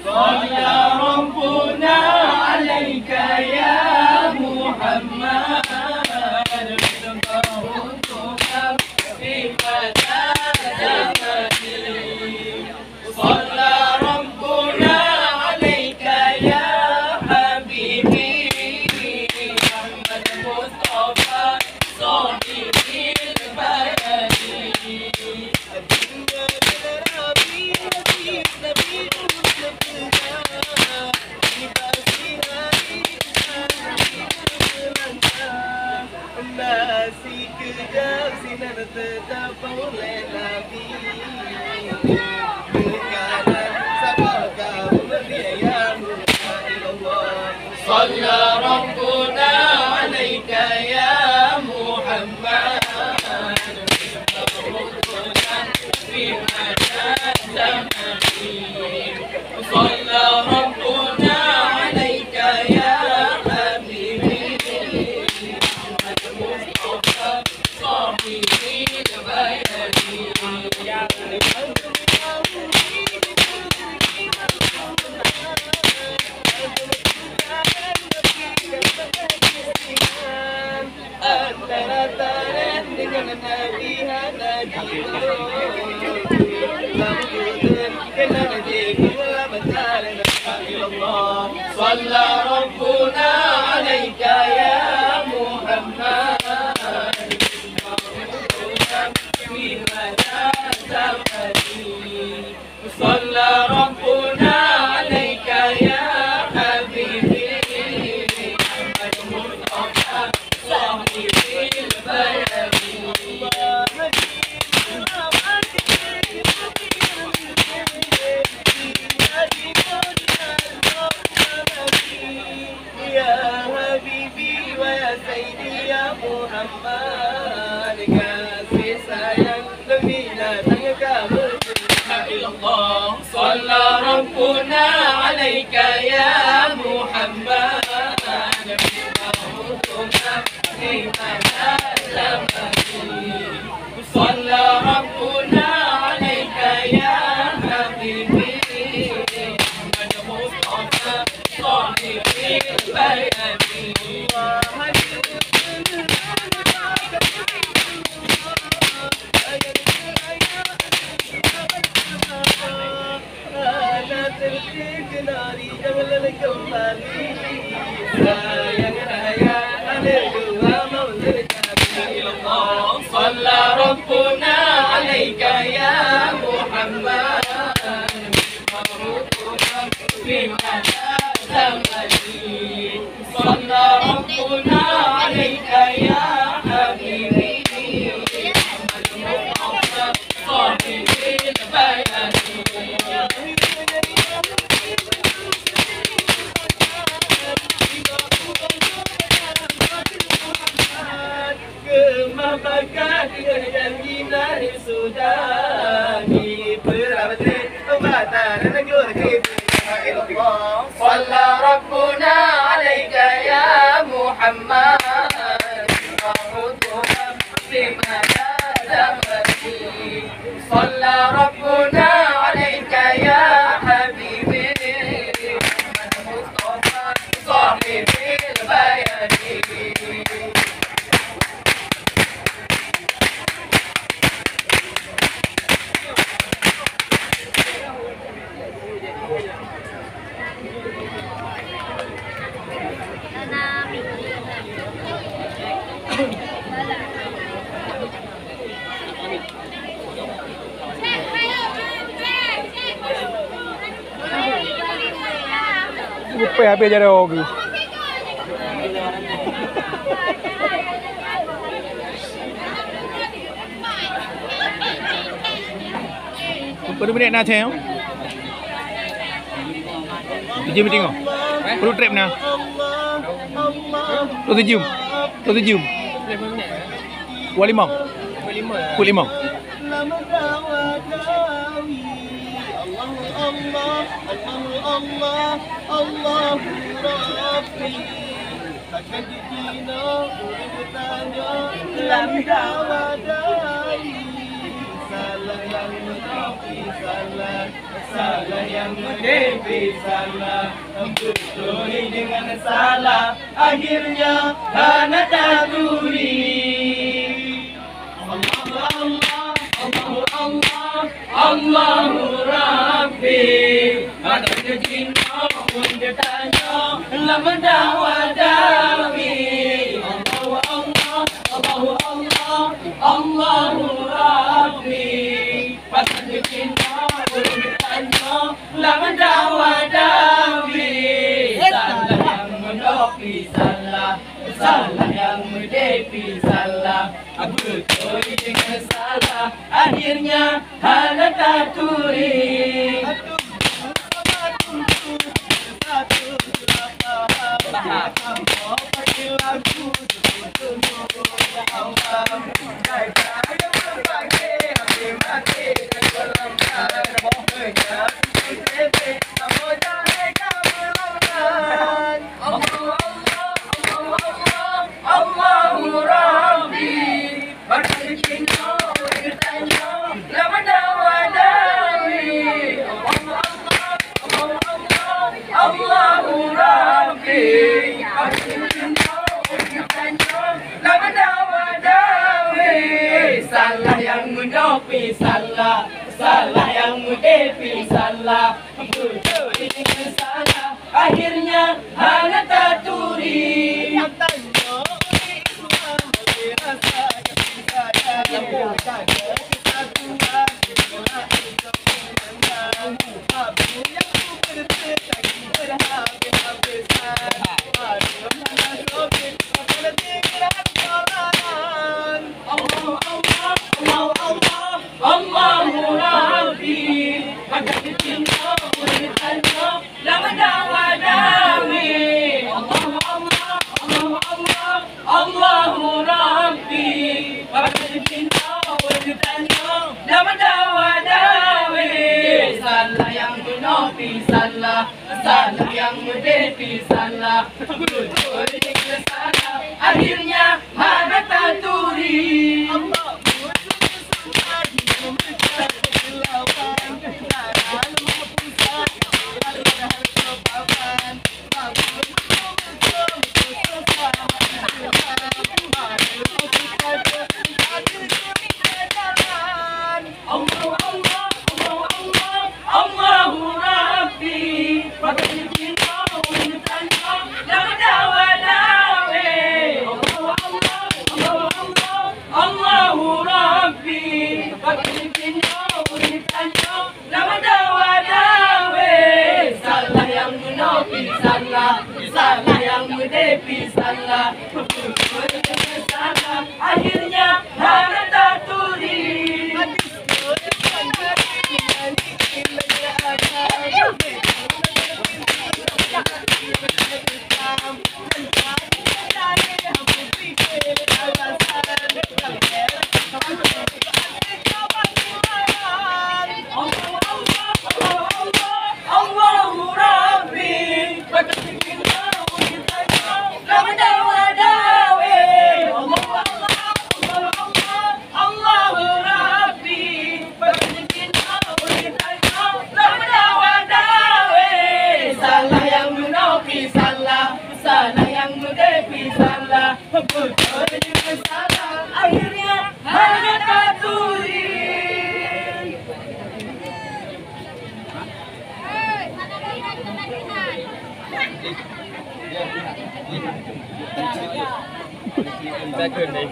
صلى ربنا عليك يا محمد في مدى زمني صلى ربنا عليك يا حبيبي محمد مصطفى صاحبي البياني صلى ربنا عليك يا محمد في مدى زمني صلى ربنا عليك يا حبيبي محمد مصطفى صاحبي البياني صلى ربنا عليك يا محمد في مدى زمني صلى ربنا عليك يا حبيبي محمد مصطفى صاحبي البياني صلى ربنا عليك يا محمد في مدى زمني صلى ربنا عليك يا حبيبي محمد مصطفى صاحبي البياني صلى ربنا عليك يا محمد في مدى زمني صلى ربنا عليك يا حبيبي محمد مصطفى صاحبي البياني صلى ربنا عليك يا محمد في مدى زمني صلى ربنا عليك يا حبيبي محمد مصطفى صاحبي البياني Upaya habis jadi hobi. Berapa minit nak cakap? Terjun tengok. Perlu trap nah. Tu terjun. Tu terjun. Kuala Limau. Kuala Limau. Allah Rabbi takkan dina bertanya dalam dawadai salah yang menepi salah yang menepi salah betul dengan salah akhirnya karena takduri Allahu Rabbi ada cinta pun dia tanya lama dawadawi Allahu Rabbi pasal cinta pun dia tanya lama dawadawi salah yang menepi salah yang menepi salah betul dengan salah akhirnya hana taturi Allahu Rabbi bercinta bertanya lama dawadawi Allahu Rabbi bercinta bertanya lama dawadawi salah yang menepi salah yang menepi salah betul dengan salah akhirnya hana taturi Allahu Rabbi agar cinta bertanya lama dawadawi Allahu Rabbi agar cinta bertanya lama dawadawi salah yang menepi salah yang menepi salah betul dengan salah akhirnya hana taturi Allahu Rabbi bercinta bertanya lama dawadawi Allahu Rabbi bercinta bertanya lama dawadawi salah yang menepi salah yang menepi salah betul dengan salah akhirnya hana taturi Allahu Rabbi bercinta bertanya lama dawadawi Allahu Rabbi bercinta bertanya lama dawadawi salah yang menepi salah yang menepi salah betul dengan salah akhirnya hana taturi Second day.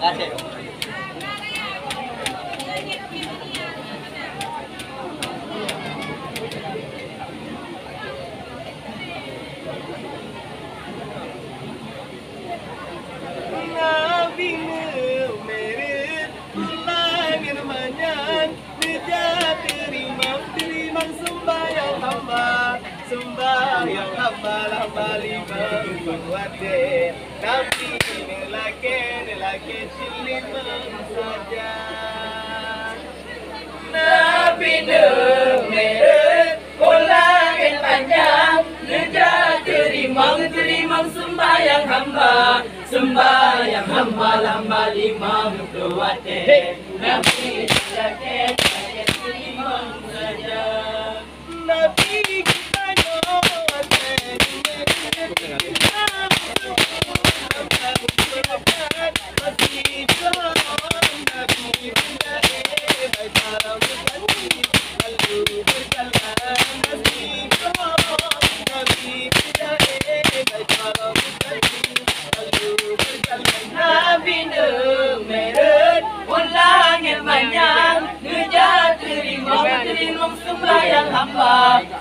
Gracias. hamba lima kuwate Nabi nelake cilima saja Nabi merah Ulangin panjang Nejak terimang sembahyang hamba Lamba lima kuwate Nabi nelake cilima saja Nabi kita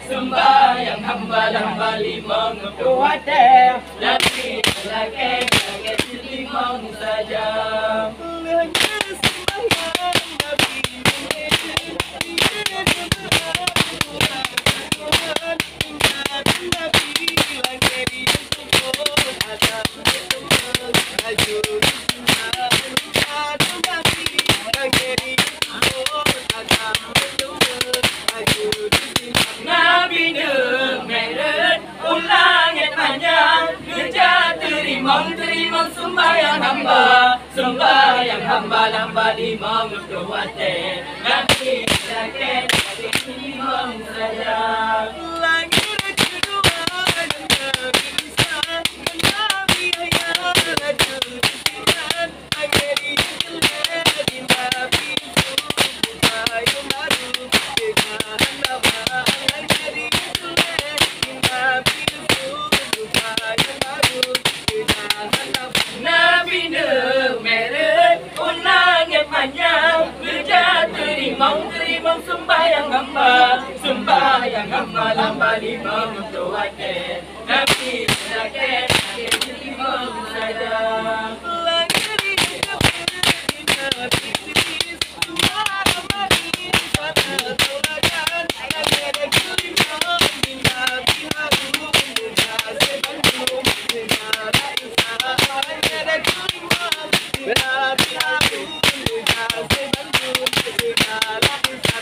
sembahyang hamba lima kuwate Nabi lagi limang saja Terimang sembahyang hamba lima kuwate Nabi lagi limang saja langit kedua Nabi Isa Nabi ayah Tuhan akhiri di Nabi Ayo maru dengan nama akhiri di Nabi Ayo maru Nabi merah unangnya panjang Kerja terimang sembahyang hamba lamba lima kuwate Nabi lagi limang saja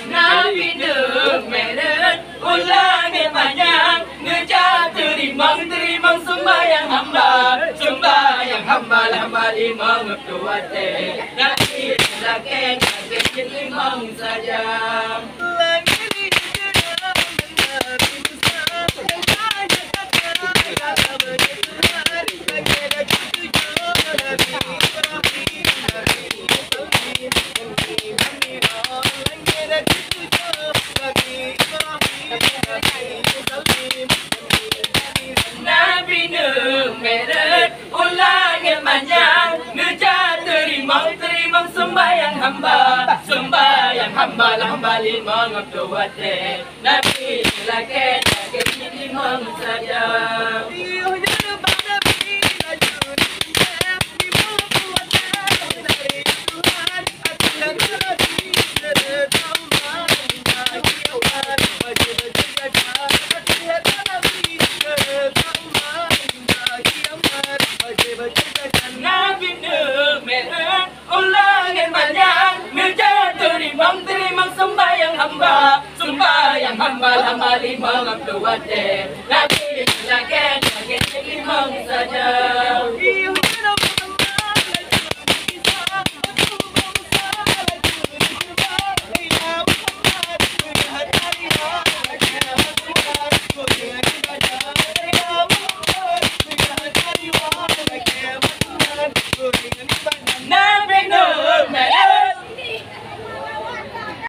Nabi merah ulangnya panjang Ngejak terimang sembahyang hamba lamba lima kuwate Nabi lagi limang saja Nabi merah ulangnya panjang Ngejak terimang sembahyang hamba lamba lima kuwate Nabi lagi limang saja Nabi merah ulangin panjang Ngejak terimang sembahyang hamba lima kuwate Nabi lagi limang saja